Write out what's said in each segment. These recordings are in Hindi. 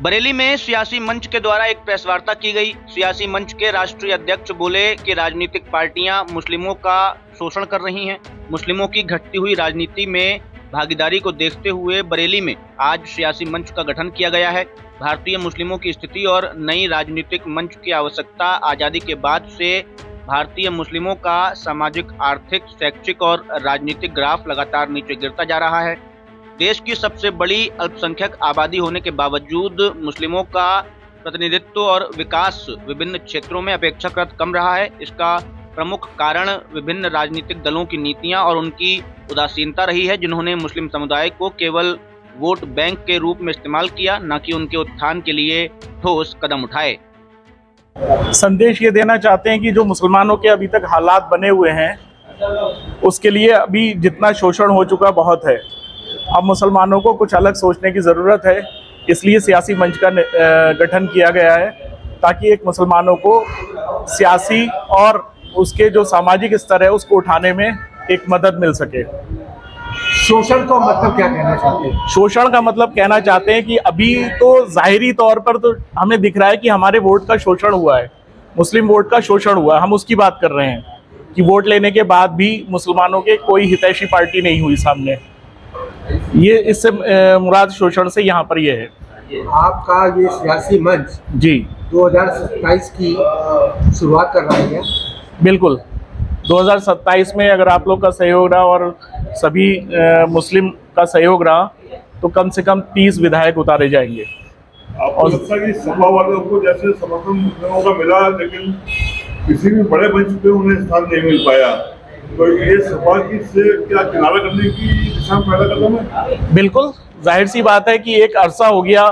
बरेली में सियासी मंच के द्वारा एक प्रेस वार्ता की गई। सियासी मंच के राष्ट्रीय अध्यक्ष बोले कि राजनीतिक पार्टियां मुस्लिमों का शोषण कर रही हैं। मुस्लिमों की घटती हुई राजनीति में भागीदारी को देखते हुए बरेली में आज सियासी मंच का गठन किया गया है। भारतीय मुस्लिमों की स्थिति और नई राजनीतिक मंच की आवश्यकता। आजादी के बाद से भारतीय मुस्लिमों का सामाजिक, आर्थिक, शैक्षिक और राजनीतिक ग्राफ लगातार नीचे गिरता जा रहा है। देश की सबसे बड़ी अल्पसंख्यक आबादी होने के बावजूद मुस्लिमों का प्रतिनिधित्व और विकास विभिन्न क्षेत्रों में अपेक्षाकृत कम रहा है। इसका प्रमुख कारण विभिन्न राजनीतिक दलों की नीतियां और उनकी उदासीनता रही है, जिन्होंने मुस्लिम समुदाय को केवल वोट बैंक के रूप में इस्तेमाल किया, न कि उनके उत्थान के लिए ठोस कदम उठाए। संदेश ये देना चाहते हैं कि जो मुसलमानों के अभी तक हालात बने हुए हैं, उसके लिए अभी जितना शोषण हो चुका बहुत है। अब मुसलमानों को कुछ अलग सोचने की ज़रूरत है, इसलिए सियासी मंच का गठन किया गया है, ताकि एक मुसलमानों को सियासी और उसके जो सामाजिक स्तर है उसको उठाने में एक मदद मिल सके। शोषण का मतलब क्या कहना चाहते हैं? शोषण का मतलब कहना चाहते हैं कि अभी तो जाहिरी तौर पर तो हमें दिख रहा है कि हमारे वोट का शोषण हुआ है, मुस्लिम वोट का शोषण हुआ है। हम उसकी बात कर रहे हैं कि वोट लेने के बाद भी मुसलमानों के कोई हितैषी पार्टी नहीं हुई सामने। ये इससे मुराद शोषण से यहाँ पर ये है। आपका ये सियासी मंच जी 2027 की शुरुआत कर रहा है। बिल्कुल, 2027 में अगर आप लोग का सहयोग रहा और सभी मुस्लिम का सहयोग रहा तो कम से कम 30 विधायक उतारे जाएंगे। आपको लगता है कि सपा वालों को जैसे समर्थन मुस्लिमों का मिला, लेकिन किसी भी बड़े मंच पे उन्हें स्थान नहीं मिल पाया, तो ये सपा की से क्या किनारा करने की दिशा में पहला कदम है? बिल्कुल, जाहिर सी बात है कि एक अरसा हो गया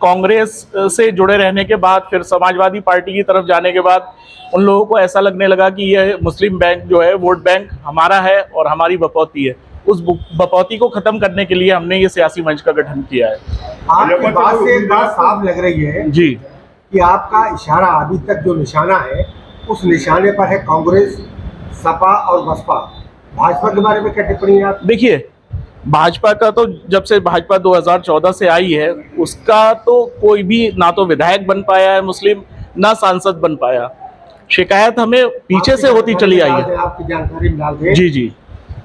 कांग्रेस से जुड़े रहने के बाद, फिर समाजवादी पार्टी की तरफ जाने के बाद उन लोगों को ऐसा लगने लगा कि यह मुस्लिम बैंक जो है, वोट बैंक हमारा है और हमारी बपौती है। उस बपौती को खत्म करने के लिए हमने ये सियासी मंच का गठन किया है। आपकी बात से एक बात साफ लग रही है जी कि आपका इशारा अभी तक जो निशाना है उस निशाने पर है कांग्रेस, सपा और बसपा। भाजपा के बारे में क्या टिप्पणी है आप? देखिए, भाजपा का तो जब से भाजपा 2014 से आई है, उसका तो कोई भी ना तो विधायक बन पाया है मुस्लिम, ना सांसद बन पाया। शिकायत हमें पीछे से होती चली आई है। आपकी जानकारी में डाल दें। जी जी,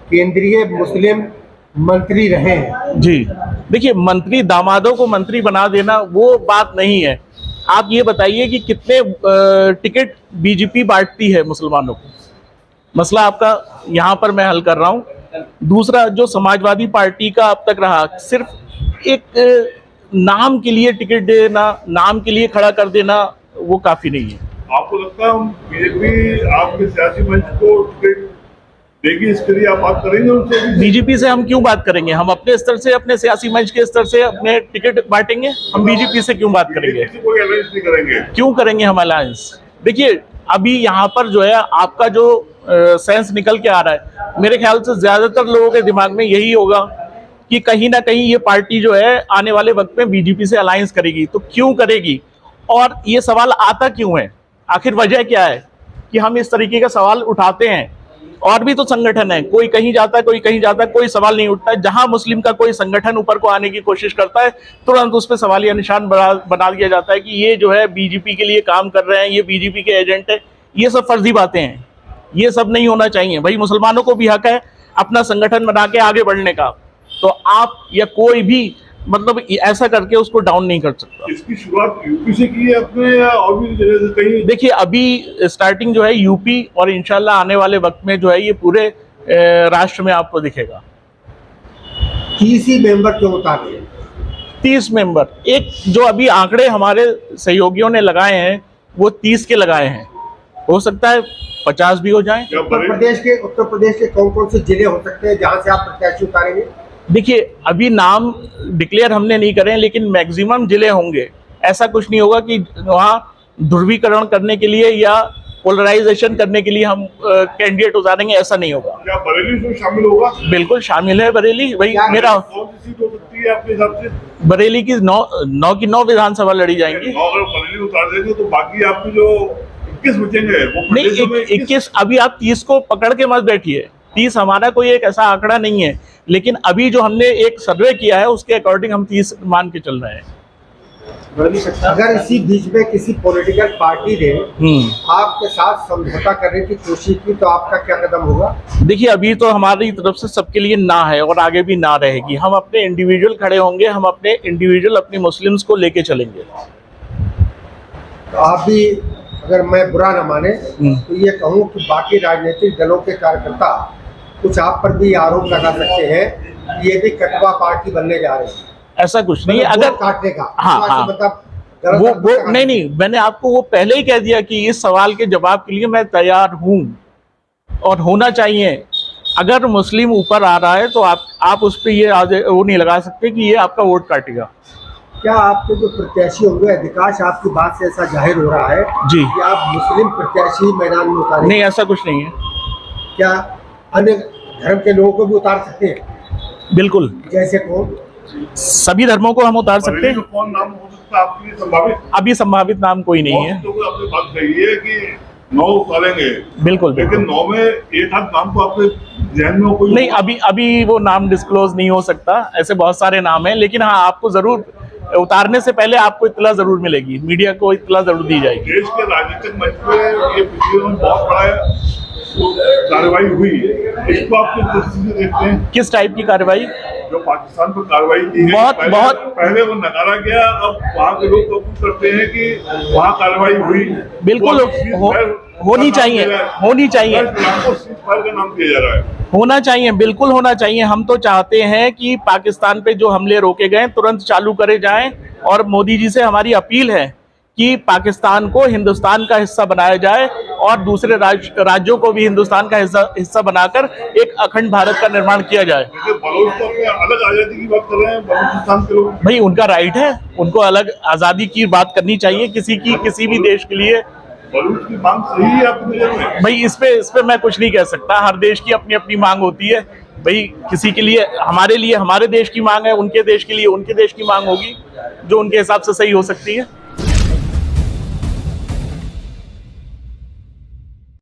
केंद्रीय मुस्लिम मंत्री रहे हैं। जी देखिए, मंत्री दामादों को मंत्री बना देना वो बात नहीं है। आप ये बताइए कि कितने टिकट बीजेपी बांटती है मुसलमानों को। मसला आपका यहाँ पर मैं हल कर रहा हूँ। दूसरा, जो समाजवादी पार्टी का अब तक रहा, सिर्फ एक नाम के लिए टिकट देना, नाम के लिए खड़ा कर देना, वो काफ़ी नहीं है। आपको लगता है बीजेपी आपके सियासी मंच को टिकट देगी, इसके लिए आप बात करेंगे उनसे? बीजेपी से हम क्यों बात करेंगे? हम अपने स्तर से, अपने सियासी मंच के स्तर से अपने टिकट बांटेंगे। हम बीजेपी से क्यों बात करेंगे? कोई अलायंस नहीं करेंगे। क्यों करेंगे हम अलायंस? देखिए, अभी यहाँ पर जो है आपका जो सेंस निकल के आ रहा है, मेरे ख्याल से ज्यादातर लोगों के दिमाग में यही होगा कि कहीं ना कहीं ये पार्टी जो है आने वाले वक्त में बीजेपी से अलायंस करेगी। तो क्यों करेगी और ये सवाल आता क्यों है? आखिर वजह क्या है कि हम इस तरीके का सवाल उठाते हैं? और भी तो संगठन है, कोई कहीं जाता है, कोई कहीं जाता है, कोई सवाल नहीं उठता है। जहां मुस्लिम का कोई संगठन ऊपर को आने की कोशिश करता है, तुरंत उस पर सवालिया निशान बना दिया जाता है कि ये जो है बीजेपी के लिए काम कर रहे हैं, ये बीजेपी के एजेंट है। ये सब फर्जी बातें हैं, ये सब नहीं होना चाहिए। भाई, मुसलमानों को भी हक है अपना संगठन बना के आगे बढ़ने का, तो आप या कोई भी मतलब ऐसा करके उसको डाउन नहीं कर सकता। इसकी शुरुआत यूपी से की है अपने, या और भी जगह से कहीं? देखिए, अभी स्टार्टिंग जो है यूपी, और इंशाल्लाह आने वाले वक्त में जो है ये पूरे राष्ट्र में आपको दिखेगा। 30 ही मेंबर क्यों उतारे? 30 मेंबर, एक जो अभी आंकड़े हमारे सहयोगियों ने लगाए हैं वो 30 के लगाए हैं। हो सकता है 50 भी हो जाएं। उत्तर प्रदेश के कौन कौन से जिले हो सकते हैं जहां से आप प्रत्याशी उतारेंगे? देखिए, अभी नाम डिक्लेयर हमने नहीं करे, लेकिन मैक्सिमम जिले होंगे। ऐसा कुछ नहीं होगा कि वहाँ ध्रुवीकरण करने के लिए या पोलराइजेशन करने के लिए हम कैंडिडेट उतारेंगे, ऐसा नहीं होगा। क्या बरेली में शामिल होगा? बिल्कुल शामिल है बरेली। भाई, मेरा कौन सी सीट हो सकती है आपके हिसाब से? बरेली की 9 विधानसभा लड़ी जाएंगी। अगर बरेली उतार देंगे तो बाकी आपके जो 21 बचेंगे वो नहीं, 21। अभी आप 30 को पकड़ के मत बैठिए। 30 हमारा कोई एक ऐसा आंकड़ा नहीं है, लेकिन अभी जो हमने एक सर्वे किया है उसके अकॉर्डिंग हम 30 मान के चल रहे हैं। अगर इसी बीच में किसी पॉलिटिकल पार्टी ने आपके साथ समझौता करने की कोशिश की तो आपका क्या कदम होगा? देखिए, अभी तो हमारी तरफ से सबके लिए ना है और आगे भी ना रहेगी। हम अपने इंडिविजुअल खड़े होंगे, हम अपने इंडिविजुअल अपनी मुस्लिम्स को लेके चलेंगे। तो आप भी, अगर मैं बुरा न माने तो ये कहूँ कि बाकी राजनीतिक दलों के कार्यकर्ता कुछ आप पर भी आरोप लगा सकते हैं कि ये भी कटवा पार्टी बनने जा रही है। ऐसा कुछ नहीं है। अगर काटने का हाँ, मतलब वो नहीं, मैंने आपको वो पहले ही कह दिया कि इस सवाल के जवाब के लिए मैं तैयार हूँ और होना चाहिए। अगर मुस्लिम ऊपर आ रहा है तो आप उस पर ये वो नहीं लगा सकते कि ये आपका वोट काटेगा। क्या आपके जो प्रत्याशी होंगे, अधिकांश आपकी बात से ऐसा जाहिर हो रहा है जी कि आप मुस्लिम प्रत्याशी मैदान में उतारेंगे? नहीं, ऐसा कुछ नहीं है। क्या अन्य धर्म के लोगों को भी उतार सकते हैं? बिल्कुल, जैसे कौन? सभी धर्मों को हम उतार सकते हैं। कौन नाम हो सकता है आपके लिए संभावित? अभी संभावित नाम कोई नहीं है। आपने बात कही है कि 9 उतारेंगे, बिल्कुल, लेकिन 9 में एक आध नाम तो आपके ध्यान में कोई नहीं, अभी वो नाम डिस्क्लोज नहीं हो सकता। ऐसे बहुत सारे नाम हैं, लेकिन हाँ, आपको जरूर उतारने से पहले आपको इत्तला जरूर मिलेगी, मीडिया को इत्तला जरूर दी जाएगी। देश के राजनीतिक मंच पे ये पिछले दिनों बहुत बड़ा कार्रवाई हुई, इसको आप किस दृष्टि से देखते हैं? किस टाइप की कार्रवाई? जो पाकिस्तान पर कार्रवाई की है, पहले वो नकारा गया, अब वहाँ के लोग कबूल करते हैं कि वहाँ कार्रवाई हुई। बिल्कुल होनी चाहिए, होनी चाहिए, का नाम दिया जा रहा है, होना चाहिए, बिल्कुल होना चाहिए। हम तो चाहते हैं कि पाकिस्तान पे जो हमले रोके गए तुरंत चालू करे जाएं, और मोदी जी से हमारी अपील है कि पाकिस्तान को हिंदुस्तान का हिस्सा बनाया जाए और दूसरे राज्यों को भी हिंदुस्तान का हिस्सा बनाकर एक अखंड भारत का निर्माण किया जाए। बलूच तो अपने अलग आजादी की बात कर रहे हैं, बलूचिस्तान के लोग। भाई, उनका राइट है, उनको अलग आजादी की बात करनी चाहिए किसी भी देश के लिए। बलूच की मांग सही है आपकी नजर में? भाई, इस पे मैं कुछ नहीं कह सकता। हर देश की अपनी अपनी मांग होती है। भाई, किसी के लिए, हमारे लिए हमारे देश की मांग है, उनके देश के लिए उनके देश की मांग होगी, जो उनके हिसाब से सही हो सकती है।